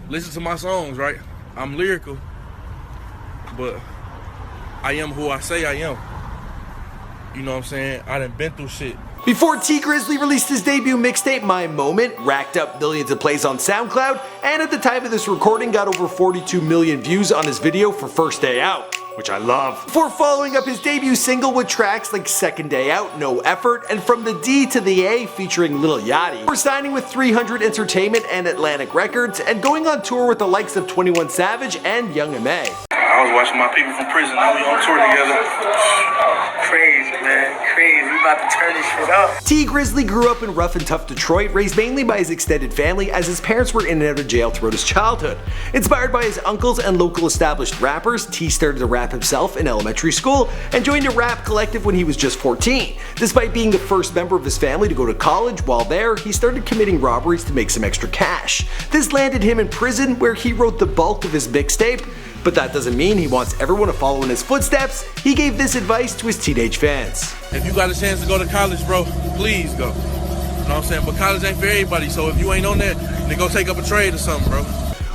listen to my songs, right? I'm lyrical, but I am who I say I am. You know what I'm saying? I done been through shit. Before Tee Grizzley released his debut mixtape, My Moment, racked up millions of plays on SoundCloud, and at the time of this recording got over 42 million views on his video for First Day Out, which I love. Before following up his debut single with tracks like Second Day Out, No Effort, and From the D to the A featuring Lil Yachty. Before signing with 300 Entertainment and Atlantic Records, and going on tour with the likes of 21 Savage and Young M.A. I was watching my people from prison, now we on tour together. Crazy, man, crazy. We about to turn this shit up. Tee Grizzley grew up in rough and tough Detroit, raised mainly by his extended family as his parents were in and out of jail throughout his childhood. Inspired by his uncles and local established rappers, Tee started to rap himself in elementary school and joined a rap collective when he was just 14. Despite being the first member of his family to go to college, while there, he started committing robberies to make some extra cash. This landed him in prison, where he wrote the bulk of his mixtape. But that doesn't mean he wants everyone to follow in his footsteps. He gave this advice to his teenage fans. If you got a chance to go to college, bro, please go. You know what I'm saying? But college ain't for everybody, so if you ain't on that, then go take up a trade or something, bro.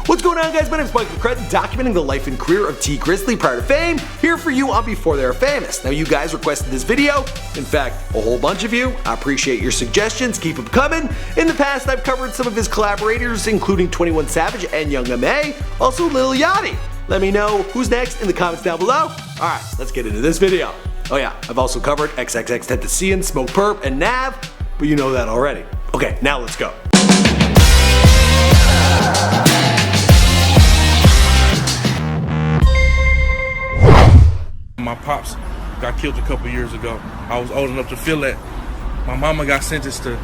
What's going on, guys? My name is Michael Cretton, documenting the life and career of Tee Grizzley prior to fame, here for you on Before They Are Famous. Now, you guys requested this video, in fact, a whole bunch of you. I appreciate your suggestions, keep them coming. In the past, I've covered some of his collaborators, including 21 Savage and Young M.A., also Lil Yachty. Let me know who's next in the comments down below. Alright, let's get into this video. Oh yeah, I've also covered XXXTentacion, Smoke Perp, and Nav, but you know that already. Okay, now let's go. My pops got killed a couple years ago. I was old enough to feel that. My mama got sentenced to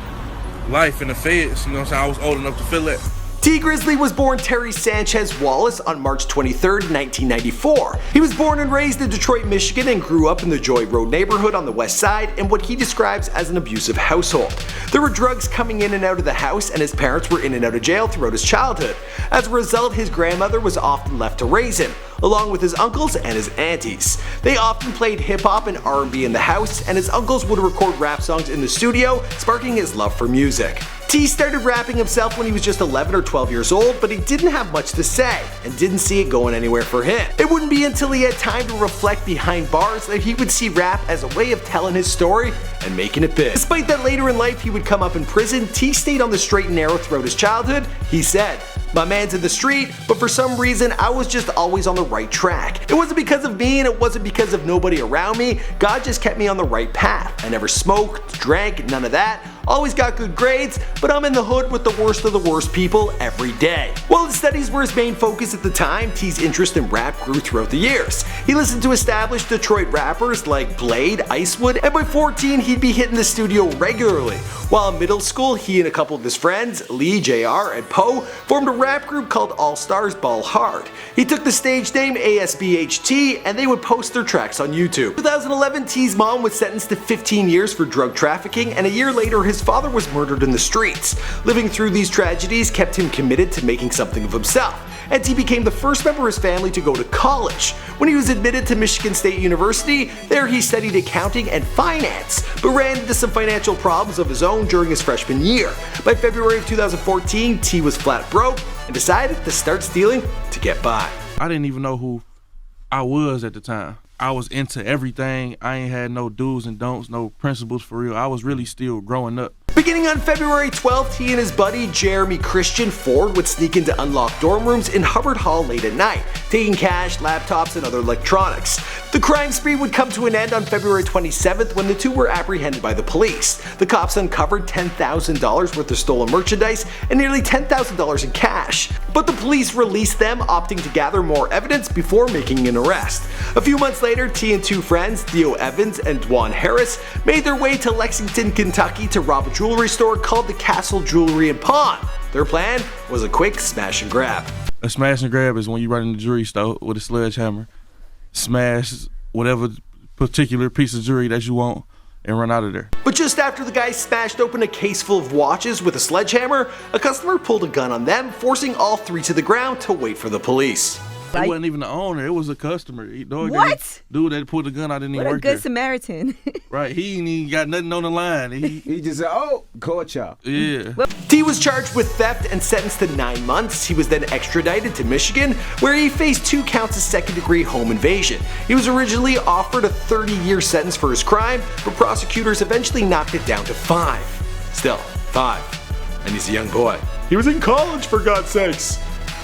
life in the feds, you know what I'm saying? I was old enough to feel that. Tee Grizzley was born Terry Sanchez Wallace on March 23, 1994. He was born and raised in Detroit, Michigan, and grew up in the Joy Road neighborhood on the west side in what he describes as an abusive household. There were drugs coming in and out of the house, and his parents were in and out of jail throughout his childhood. As a result, his grandmother was often left to raise him, along with his uncles and his aunties. They often played hip-hop and R&B in the house, and his uncles would record rap songs in the studio, sparking his love for music. Tee started rapping himself when he was just 11 or 12 years old, but he didn't have much to say, and didn't see it going anywhere for him. It wouldn't be until he had time to reflect behind bars that he would see rap as a way of telling his story and making it big. Despite that later in life he would come up in prison, Tee stayed on the straight and narrow throughout his childhood. He said, "My man's in the street, but for some reason I was just always on the right track. It wasn't because of me and it wasn't because of nobody around me. God just kept me on the right path. I never smoked, drank, none of that. Always got good grades, but I'm in the hood with the worst of the worst people every day." While his studies were his main focus at the time, Tee's interest in rap grew throughout the years. He listened to established Detroit rappers like Blade, Icewood, and by 14 he'd be hitting the studio regularly. While in middle school, he and a couple of his friends, Lee, JR, and Poe, formed a rap group called All Stars Ball Hard. He took the stage name ASBHT, and they would post their tracks on YouTube. In 2011, Tee's mom was sentenced to 15 years for drug trafficking, and a year later his father was murdered in the streets. Living through these tragedies kept him committed to making something of himself, and Tee became the first member of his family to go to college. When he was admitted to Michigan State University, there he studied accounting and finance, but ran into some financial problems of his own during his freshman year. By February of 2014, Tee was flat broke and decided to start stealing to get by. I didn't even know who I was at the time. I was into everything. I ain't had no do's and don'ts, no principles for real. I was really still growing up. Beginning on February 12th, he and his buddy Jeremy Christian Ford would sneak into unlocked dorm rooms in Hubbard Hall late at night, taking cash, laptops, and other electronics. The crime spree would come to an end on February 27th when the two were apprehended by the police. The cops uncovered $10,000 worth of stolen merchandise and nearly $10,000 in cash. But the police released them, opting to gather more evidence before making an arrest. A few months later, Tee and two friends, Theo Evans and Dwan Harris, made their way to Lexington, Kentucky to rob a jewelry store called the Castle Jewelry and Pawn. Their plan was a quick smash and grab. A smash and grab is when you run in the jewelry store with a sledgehammer, smash whatever particular piece of jewelry that you want, and run out of there. But just after the guys smashed open a case full of watches with a sledgehammer, a customer pulled a gun on them, forcing all three to the ground to wait for the police. It wasn't even the owner. It was a customer. What? Dude that pulled the gun out didn't even What a work good there. Samaritan. Right. He ain't even got nothing on the line. He just said, oh, caught y'all. Yeah. Tee was charged with theft and sentenced to 9 months. He was then extradited to Michigan, where he faced 2 counts of second-degree home invasion. He was originally offered a 30-year sentence for his crime, but prosecutors eventually knocked it down to 5. Still, 5. And he's a young boy. He was in college, for God's sakes.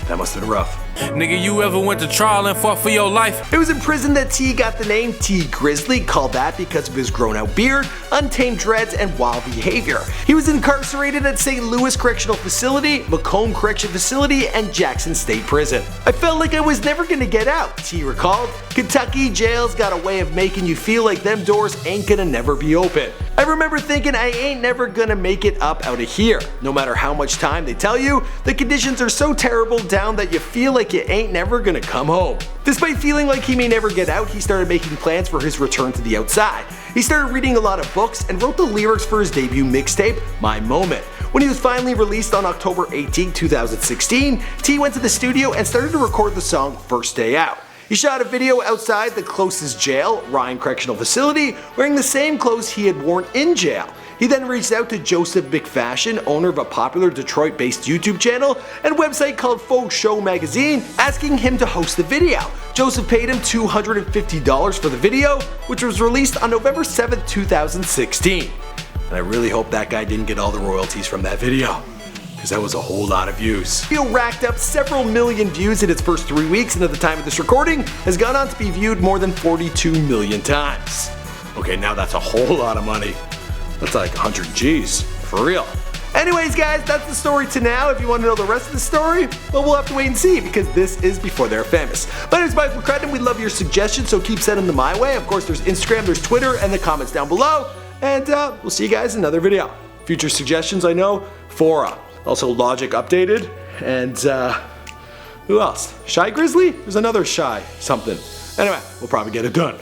That must have been rough. Nigga, you ever went to trial and fought for your life? It was in prison that Tee got the name Tee Grizzley, called that because of his grown-out beard, untamed dreads, and wild behavior. He was incarcerated at St. Louis Correctional Facility, Macomb Correction Facility, and Jackson State Prison. I felt like I was never gonna get out, Tee recalled. Kentucky jails got a way of making you feel like them doors ain't gonna never be open. I remember thinking I ain't never gonna make it up out of here. No matter how much time they tell you, the conditions are so terrible down that you feel like you ain't never gonna come home. Despite feeling like he may never get out, he started making plans for his return to the outside. He started reading a lot of books and wrote the lyrics for his debut mixtape, My Moment. When he was finally released on October 18, 2016, Tee went to the studio and started to record the song First Day Out. He shot a video outside the closest jail, Ryan Correctional Facility, wearing the same clothes he had worn in jail. He then reached out to Joseph McFashion, owner of a popular Detroit-based YouTube channel and website called Faux Show Magazine, asking him to host the video. Joseph paid him $250 for the video, which was released on November 7, 2016. And I really hope that guy didn't get all the royalties from that video, because that was a whole lot of views. The video racked up several million views in its first 3 weeks, and at the time of this recording, has gone on to be viewed more than 42 million times. Okay, now that's a whole lot of money. That's like 100 G's, for real. Anyways guys, that's the story to now. If you want to know the rest of the story, well, we'll have to wait and see, because this is Before They're Famous. My name is Michael McCrudden. We love your suggestions, so keep sending them my way. Of course, there's Instagram, there's Twitter, and the comments down below. And we'll see you guys in another video. Future suggestions, I know, Fora. Also Logic Updated, and who else? Shy Grizzly? There's another Shy something. Anyway, we'll probably get it done.